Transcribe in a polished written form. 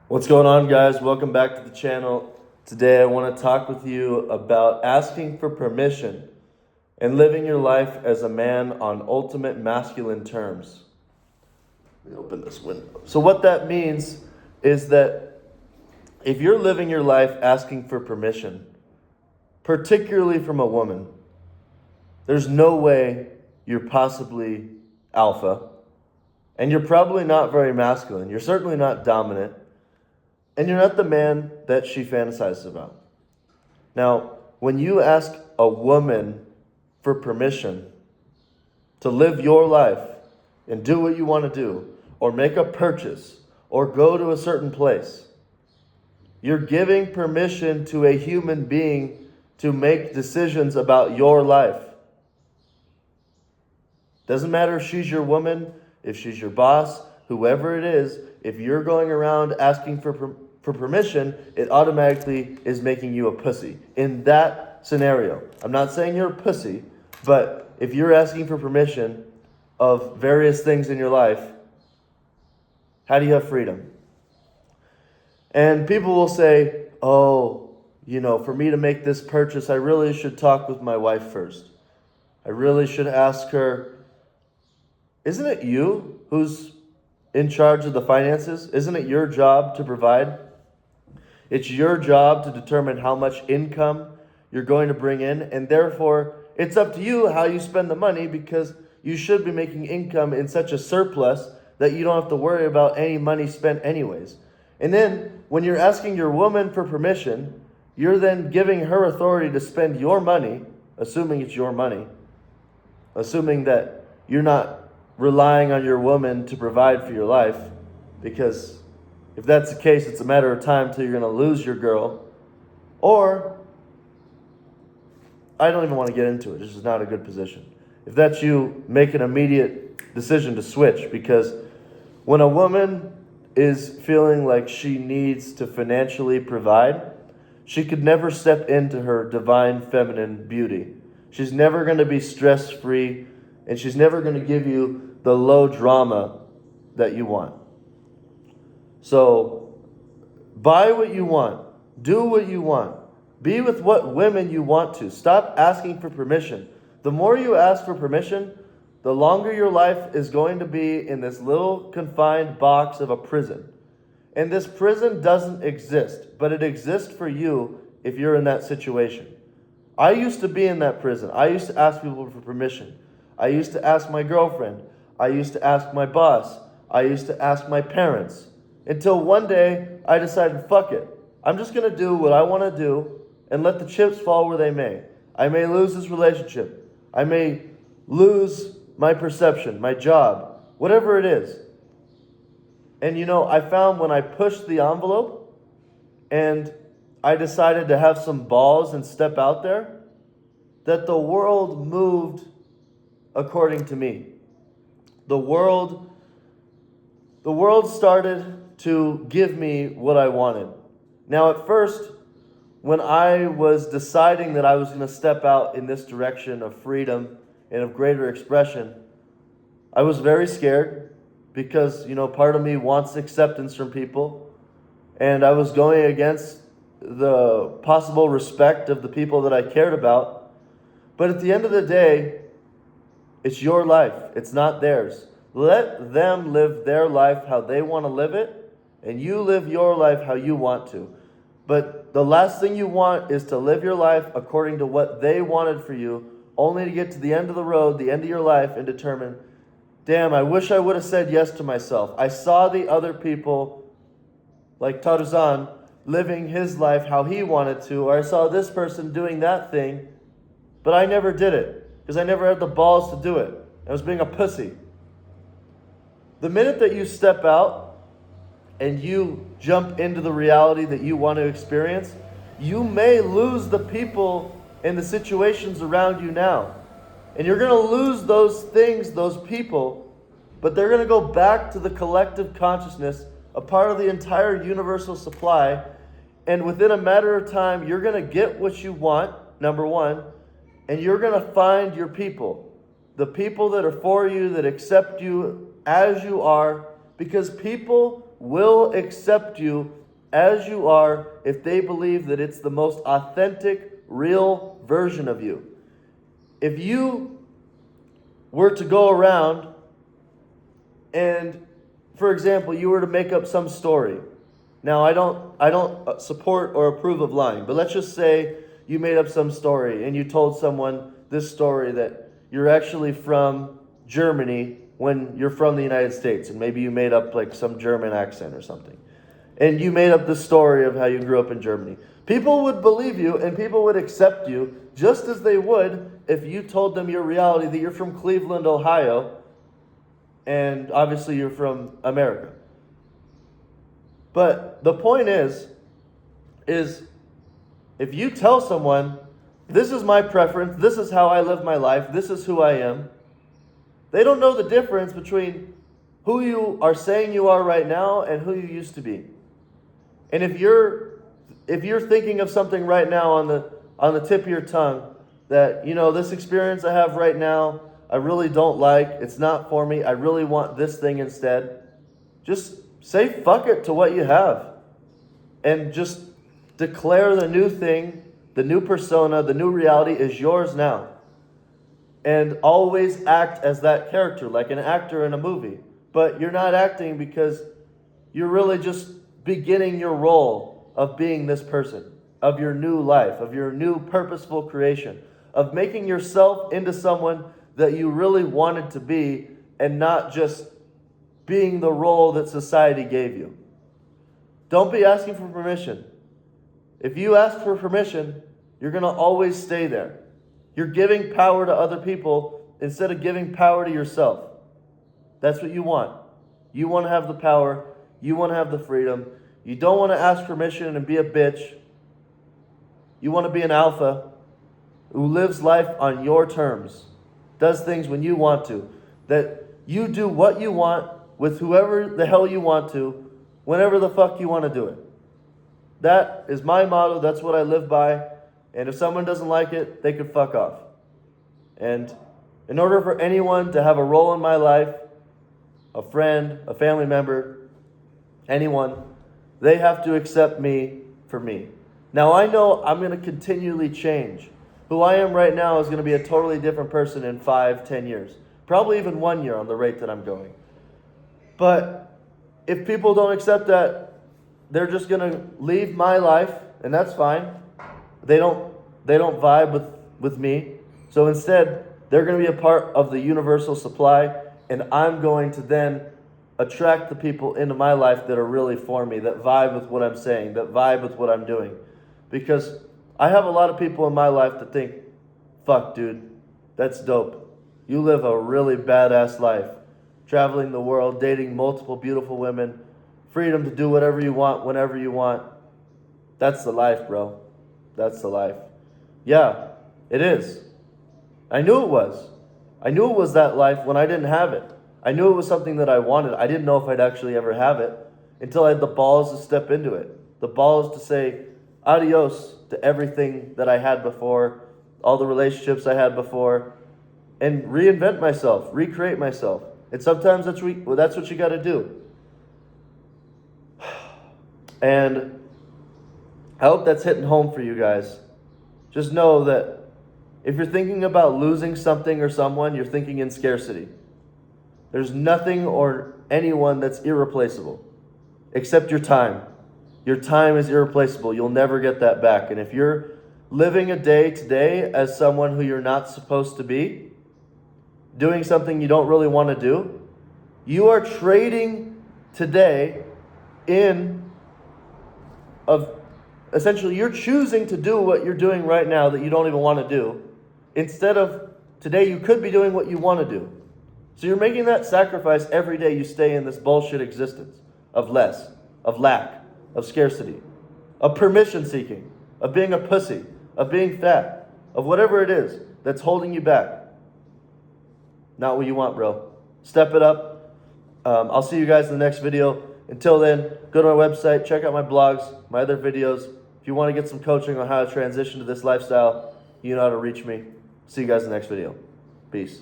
What's going on, guys? Welcome back to the channel. Today I want to talk with you about asking for permission and living your life as a man on ultimate masculine terms. Let me open this window. So what that means is that if you're living your life asking for permission, particularly from a woman, there's no way you're possibly alpha, and you're probably not very masculine. You're certainly not dominant. And you're not the man that she fantasizes about. Now, when you ask a woman for permission to live your life and do what you want to do, or make a purchase, or go to a certain place, you're giving permission to a human being to make decisions about your life. Doesn't matter if she's your woman, if she's your boss, whoever it is, if you're going around asking for permission, it automatically is making you a pussy. In that scenario, I'm not saying you're a pussy, but if you're asking for permission of various things in your life, how do you have freedom? And people will say, oh, for me to make this purchase, I really should talk with my wife first. I really should ask her, isn't it you who's in charge of the finances? Isn't it your job to provide? It's your job to determine how much income you're going to bring in, and therefore it's up to you how you spend the money, because you should be making income in such a surplus that you don't have to worry about any money spent anyways. And then when you're asking your woman for permission, you're then giving her authority to spend your money, assuming it's your money, assuming that you're not relying on your woman to provide for your life, because if that's the case, it's a matter of time till you're going to lose your girl. Or, I don't even want to get into it. This is not a good position. If that's you, make an immediate decision to switch, because when a woman is feeling like she needs to financially provide, she could never step into her divine feminine beauty. She's never going to be stress-free, and she's never going to give you the low drama that you want. So, buy what you want. Do what you want. Be with what women you want to. Stop asking for permission. The more you ask for permission, the longer your life is going to be in this little confined box of a prison. And this prison doesn't exist, but it exists for you if you're in that situation. I used to be in that prison. I used to ask people for permission. I used to ask my girlfriend. I used to ask my boss. I used to ask my parents. Until one day, I decided, fuck it. I'm just going to do what I want to do and let the chips fall where they may. I may lose this relationship. I may lose my perception, my job, whatever it is. And I found when I pushed the envelope and I decided to have some balls and step out there, that the world moved according to me. The world started to give me what I wanted. Now, at first, when I was deciding that I was going to step out in this direction of freedom and of greater expression, I was very scared because, part of me wants acceptance from people, and I was going against the possible respect of the people that I cared about. But at the end of the day, it's your life. It's not theirs. Let them live their life how they want to live it, and you live your life how you want to. But the last thing you want is to live your life according to what they wanted for you, only to get to the end of the road, the end of your life, and determine, damn, I wish I would have said yes to myself. I saw the other people, like Tarzan, living his life how he wanted to, or I saw this person doing that thing, but I never did it, because I never had the balls to do it. I was being a pussy. The minute that you step out and you jump into the reality that you want to experience, you may lose the people and the situations around you now. And you're going to lose those things, those people, but they're going to go back to the collective consciousness, a part of the entire universal supply. And within a matter of time, you're going to get what you want, number one, and you're going to find your people. The people that are for you, that accept you as you are, because people will accept you as you are if they believe that it's the most authentic, real version of you. If you were to go around and, for example, you were to make up some story. Now, I don't support or approve of lying, but let's just say you made up some story and you told someone this story that you're actually from Germany when you're from the United States, and maybe you made up like some German accent or something. And you made up the story of how you grew up in Germany. People would believe you and people would accept you just as they would if you told them your reality, that you're from Cleveland, Ohio, and obviously you're from America. But the point is if you tell someone, this is my preference, this is how I live my life, this is who I am, they don't know the difference between who you are saying you are right now and who you used to be. And if you're thinking of something right now on the tip of your tongue that, this experience I have right now, I really don't like, it's not for me, I really want this thing instead, just say fuck it to what you have and just declare the new thing, the new persona, the new reality is yours now. And always act as that character, like an actor in a movie. But you're not acting because you're really just beginning your role of being this person, of your new life, of your new purposeful creation, of making yourself into someone that you really wanted to be and not just being the role that society gave you. Don't be asking for permission. If you ask for permission, you're going to always stay there. You're giving power to other people instead of giving power to yourself. That's what you want. You want to have the power. You want to have the freedom. You don't want to ask permission and be a bitch. You want to be an alpha who lives life on your terms, does things when you want to, that you do what you want with whoever the hell you want to, whenever the fuck you want to do it. That is my motto. That's what I live by. And if someone doesn't like it, they could fuck off. And in order for anyone to have a role in my life, a friend, a family member, anyone, they have to accept me for me. Now, I know I'm going to continually change. Who I am right now is going to be a totally different person in 5-10 years. Probably even 1 year on the rate that I'm going. But if people don't accept that, they're just going to leave my life, and that's fine. They don't vibe with me. So instead, they're going to be a part of the universal supply, and I'm going to then attract the people into my life that are really for me, that vibe with what I'm saying, that vibe with what I'm doing. Because I have a lot of people in my life that think, fuck, dude, that's dope. You live a really badass life, traveling the world, dating multiple beautiful women, freedom to do whatever you want, whenever you want. That's the life, bro. That's the life. Yeah, it is. I knew it was. I knew it was that life when I didn't have it. I knew it was something that I wanted. I didn't know if I'd actually ever have it until I had the balls to step into it. The balls to say adios to everything that I had before, all the relationships I had before, and reinvent myself, recreate myself. And sometimes that's what you got to do. And I hope that's hitting home for you guys. Just know that if you're thinking about losing something or someone, you're thinking in scarcity. There's nothing or anyone that's irreplaceable except your time. Your time is irreplaceable. You'll never get that back. And if you're living a day today as someone who you're not supposed to be, doing something you don't really want to do, you are trading today essentially you're choosing to do what you're doing right now that you don't even want to do. Instead of today, you could be doing what you want to do. So you're making that sacrifice every day you stay in this bullshit existence of less, of lack, of scarcity, of permission seeking, of being a pussy, of being fat, of whatever it is that's holding you back. Not what you want, bro. Step it up. I'll see you guys in the next video. Until then, go to my website, check out my blogs, my other videos. If you want to get some coaching on how to transition to this lifestyle, you know how to reach me. See you guys in the next video. Peace.